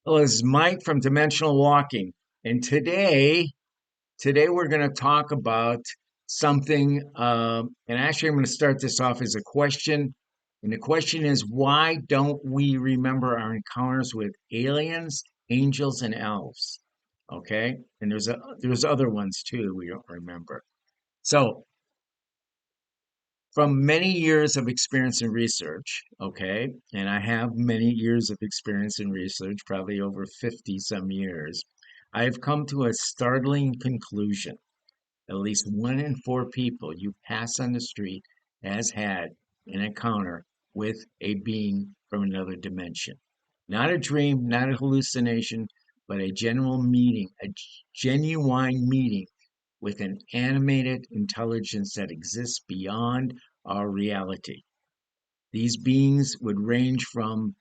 Hello, this is Mike from Dimensional Walking, and today we're going to talk about something. And actually, I'm going to start this off as a question, and the question is, why don't we remember our encounters with aliens, angels, and elves? Okay, and there's other ones too we don't remember. So, from many years of experience in research, okay, and I have many years of experience in research, probably over 50 some years, I have come to a startling conclusion. At least one in four people you pass on the street has had an encounter with a being from another dimension. Not a dream, not a hallucination, but a genuine meeting with an animated intelligence that exists beyond our reality. These beings would range from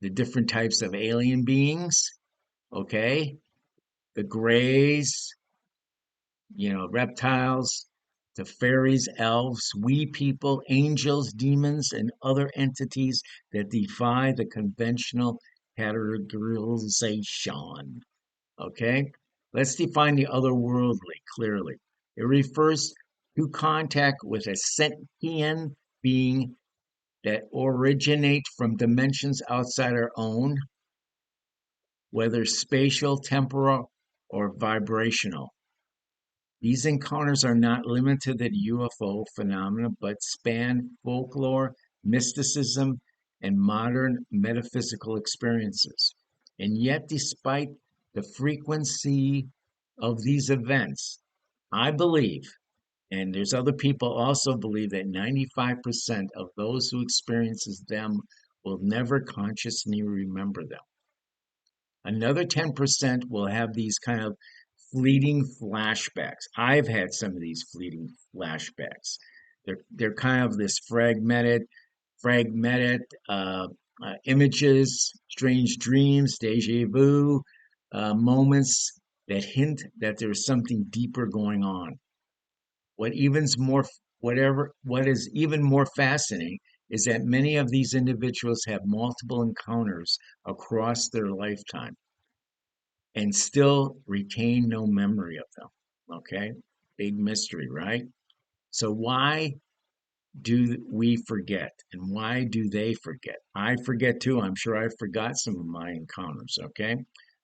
the different types of alien beings, okay, the grays, reptiles, to fairies, elves, we people, angels, demons, and other entities that defy the conventional categorization. Okay? Let's define the otherworldly clearly. It refers to contact with a sentient being that originate from dimensions outside our own, whether spatial, temporal, or vibrational. These encounters are not limited to the UFO phenomena, but span folklore, mysticism, and modern metaphysical experiences. And yet, despite the frequency of these events, I believe, and there's other people also believe, that 95% of those who experiences them will never consciously remember them. Another 10% will have these kind of fleeting flashbacks. I've had some of these fleeting flashbacks. They're kind of this fragmented images, strange dreams, deja vu, moments that hint that there's something deeper going on. What even's more, what is even more fascinating is that many of these individuals have multiple encounters across their lifetime and still retain no memory of them. Okay? Big mystery, right? So, why do we forget? And why do they forget? I forget too. I'm sure I forgot some of my encounters. Okay?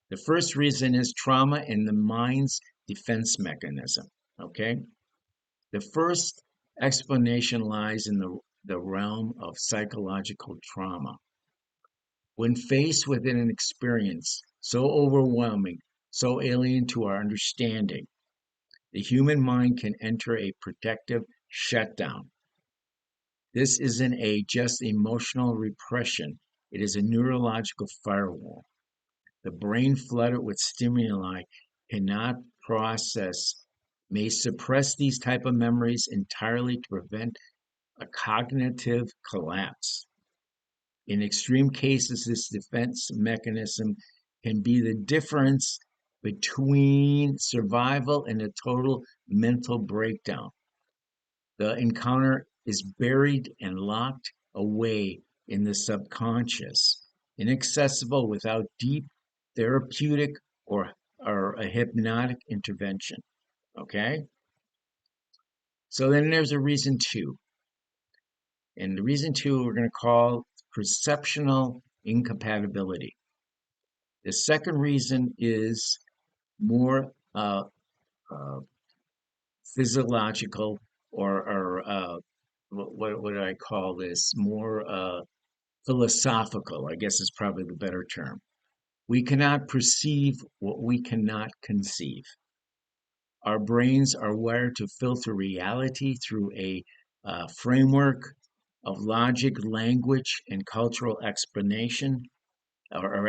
The first reason is trauma in the mind's defense mechanism. Okay? The first explanation lies in the realm of psychological trauma. When faced with an experience so overwhelming, so alien to our understanding, the human mind can enter a protective shutdown. This isn't a just emotional repression, it is a neurological firewall. The brain flooded with stimuli cannot process may suppress these type of memories entirely to prevent a cognitive collapse. In extreme cases, this defense mechanism can be the difference between survival and a total mental breakdown. The encounter is buried and locked away in the subconscious, inaccessible without deep therapeutic or a hypnotic intervention. Okay? So then there's a reason two. And the reason two we're going to call perceptional incompatibility. The second reason is more uh, physiological or what do I call this? More philosophical, I guess is probably the better term. We cannot perceive what we cannot conceive. Our brains are wired to filter reality through a framework of logic, language, and cultural explanation or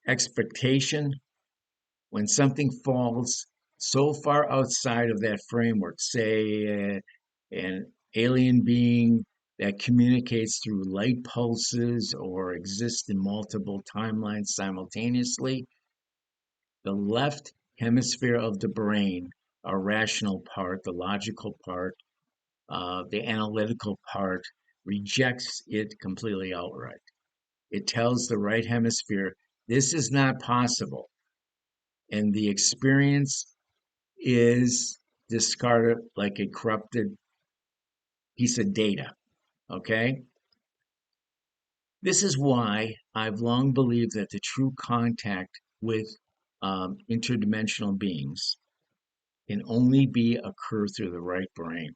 expectation. When something falls so far outside of that framework, say an alien being that communicates through light pulses or exists in multiple timelines simultaneously, the left hemisphere of the brain, our rational part, the logical part, the analytical part, rejects it completely outright. It tells the right hemisphere This is not possible. And the experience is discarded like a corrupted piece of data. Okay? This is why I've long believed that the true contact with interdimensional beings can only be occur through the right brain,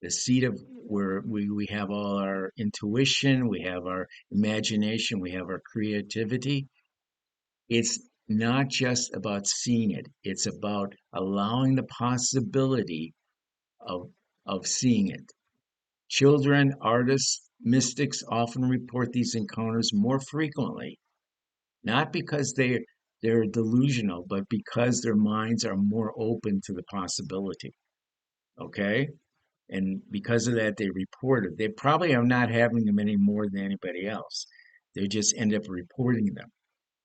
the seat of where we have all our intuition, we have our imagination, we have our creativity. It's not just about seeing it, it's about allowing the possibility of, of seeing it. Children, artists, mystics often report these encounters more frequently, not because they're delusional, but because their minds are more open to the possibility. Okay? And because of that, they report it. They probably are not having them any more than anybody else. They just end up reporting them.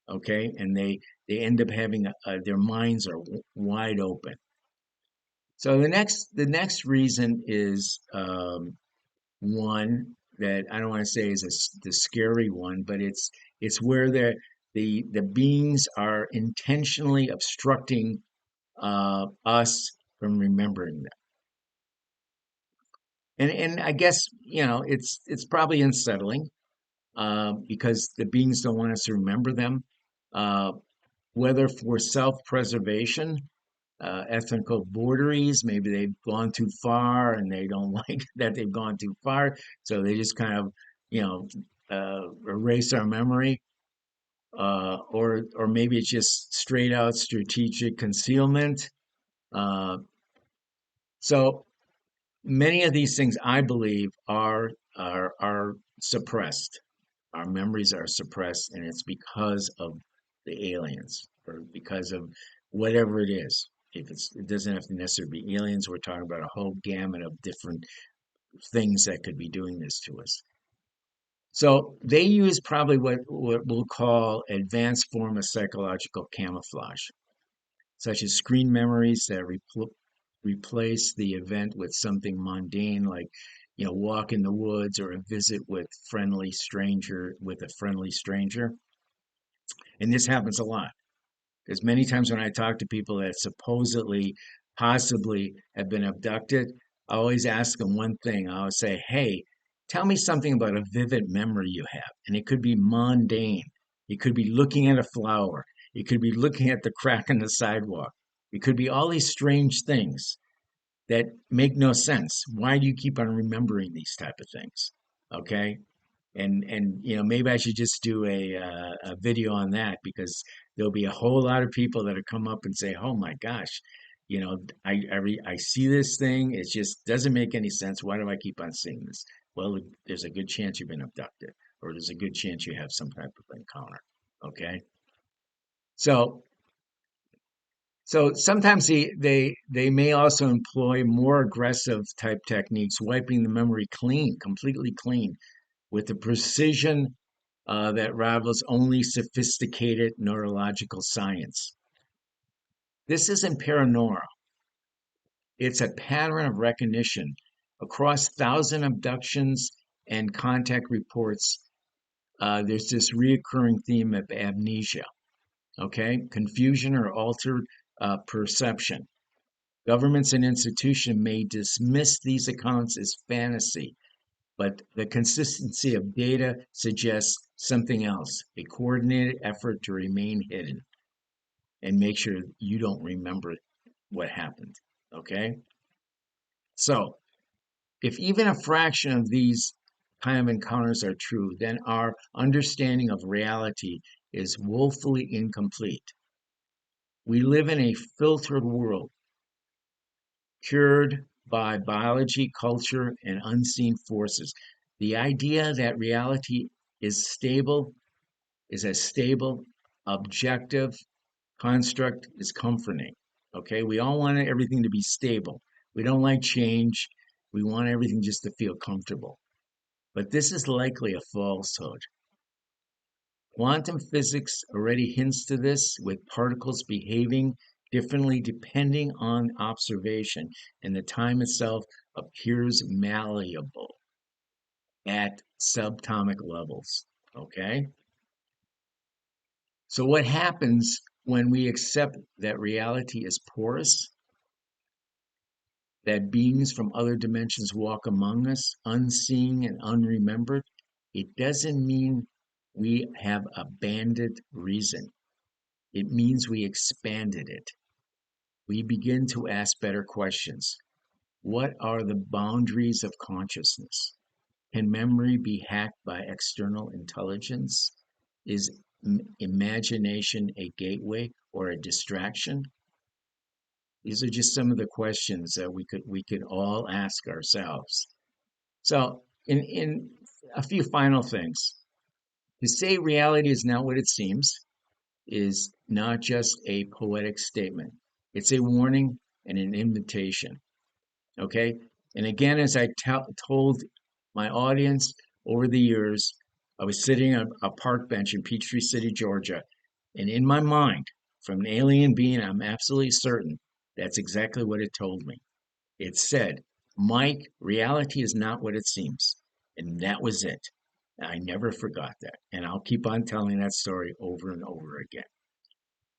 Okay? And they end up having their minds are wide open. So the next reason is one that I don't want to say is the scary one, but it's where the beings are intentionally obstructing us from remembering them. And I guess it's probably unsettling because the beings don't want us to remember them, uh, whether for self-preservation, ethical boundaries. Maybe they've gone too far and they don't like that they've gone too far, so they just kind of, erase our memory, or maybe it's just straight out strategic concealment. Uh, so many of these things, I believe, are suppressed. Our memories are suppressed, and it's because of the aliens or because of whatever it is. It doesn't have to necessarily be aliens. We're talking about a whole gamut of different things that could be doing this to us. So they use probably what we'll call advanced form of psychological camouflage, such as screen memories that replace the event with something mundane, like walk in the woods or a visit with a friendly stranger. And this happens a lot because many times when I talk to people that supposedly, possibly have been abducted, I always ask them one thing. I always say, "Hey, tell me something about a vivid memory you have." And it could be mundane. It could be looking at a flower. It could be looking at the crack in the sidewalk. It could be all these strange things that make no sense. Why do you keep on remembering these type of things? Okay? And maybe I should just do a video on that because there'll be a whole lot of people that'll come up and say, "Oh my gosh, I see this thing. It just doesn't make any sense. Why do I keep on seeing this?" Well, there's a good chance you've been abducted, or there's a good chance you have some type of encounter. Okay, so so sometimes they may also employ more aggressive type techniques, wiping the memory clean, completely clean, with a precision that rivals only sophisticated neurological science. This isn't paranoia, it's a pattern of recognition. Across 1,000 abductions and contact reports, there's this reoccurring theme of amnesia, okay? Confusion or altered perception. Governments and institutions may dismiss these accounts as fantasy, but the consistency of data suggests something else, a coordinated effort to remain hidden and make sure you don't remember what happened. Okay? So, if even a fraction of these kind of encounters are true, then our understanding of reality is woefully incomplete. We live in a filtered world, cured by biology, culture, and unseen forces. The idea that reality is stable, is a stable, objective construct is comforting. Okay, we all want everything to be stable. We don't like change. We want everything just to feel comfortable. But this is likely a falsehood. Quantum physics already hints to this, with particles behaving differently depending on observation, and the time itself appears malleable at subatomic levels. Okay? So, what happens when we accept that reality is porous, that beings from other dimensions walk among us, unseen and unremembered? It doesn't mean we have abandoned reason. It means we expanded it. We begin to ask better questions. What are the boundaries of consciousness? Can memory be hacked by external intelligence? Is imagination a gateway or a distraction? These are just some of the questions that we could all ask ourselves. So, in a few final things, to say reality is not what it seems is not just a poetic statement. It's a warning and an invitation. Okay. And again, as I told my audience over the years, I was sitting on a park bench in Peachtree City, Georgia, and in my mind, from an alien being, I'm absolutely certain that's exactly what it told me. It said, Mike, reality is not what it seems. And that was it. I never forgot that. And I'll keep on telling that story over and over again.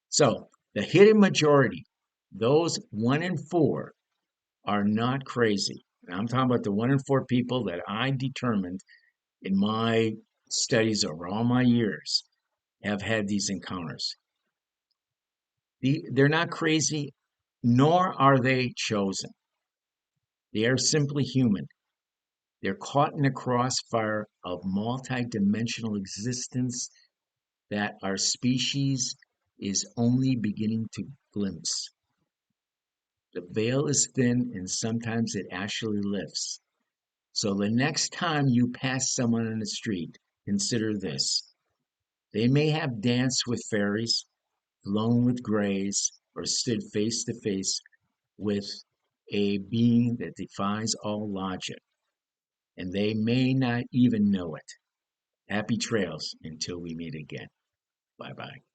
So, the hidden majority, those 1 in 4, are not crazy. And I'm talking about the 1 in 4 people that I determined in my studies over all my years have had these encounters. They're not crazy, nor are they chosen. They are simply human. They're caught in a crossfire of multidimensional existence that our species is only beginning to glimpse. The veil is thin and sometimes it actually lifts. So the next time you pass someone on the street, consider this. They may have danced with fairies, flown with grays, or stood face to face with a being that defies all logic, and they may not even know it. Happy trails until we meet again. Bye bye.